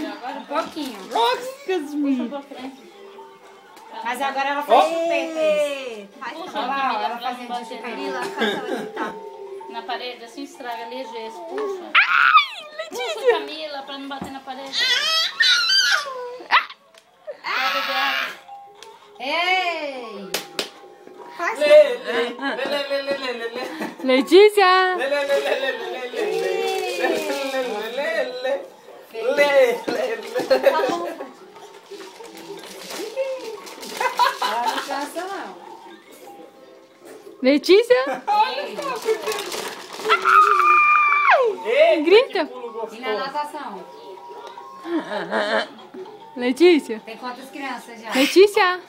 Agora um pouquinho. Excuse-me. Mas agora ela faz chupeta. Puxa, Olha lá, Camila, ela pra não fazendo bater chupeta. Camila, faz ela gritar. Na parede, assim estraga ligeiro. Puxa. Ai, Puxa, Letícia. Camila, pra não bater na parede. Pega de água. Ei! Letícia. Ela não cansa, não. Letícia. Grita. E na natação? Letícia. Tem quantas crianças já? Letícia.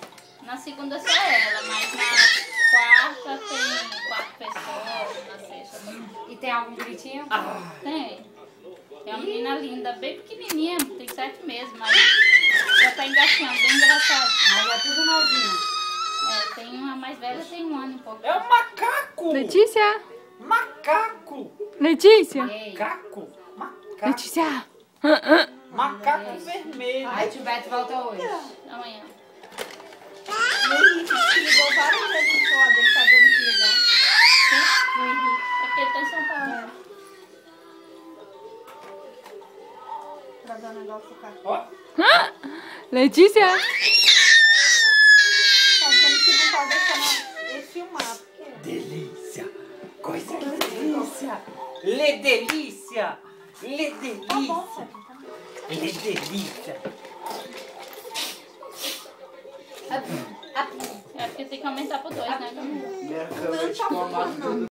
Na segunda só ela, mas na quarta tem 4 pessoas, na sexta também. E tem algum gritinho? Tem. Tem uma menina linda, bem pequenininha, tem 7 meses, mas já tá engatinhando, bem engraçado. Mas é tudo novinho. É, tem uma mais velha, tem 1 ano e pouco. É um macaco! Letícia. Macaco! Letícia. Ei. Macaco! Macaco! Letícia. Macaco vermelho! Aí o Beto volta hoje. Amanhã. O Henrique se ligou várias vezes no celular dele, tá dando que ligar. O Henrique. É porque ele tá em São Paulo. Pra dar um negócio cá. Ó! Letícia. Tá dizendo que não tá deixando ele filmar. Porque... Delícia! Coisa delícia! Lê delícia! Lê Tá bom, delícia! Sérgio. Lê delícia! É porque tem que aumentar pro 2, né, Camila? Minha cama é de tomate.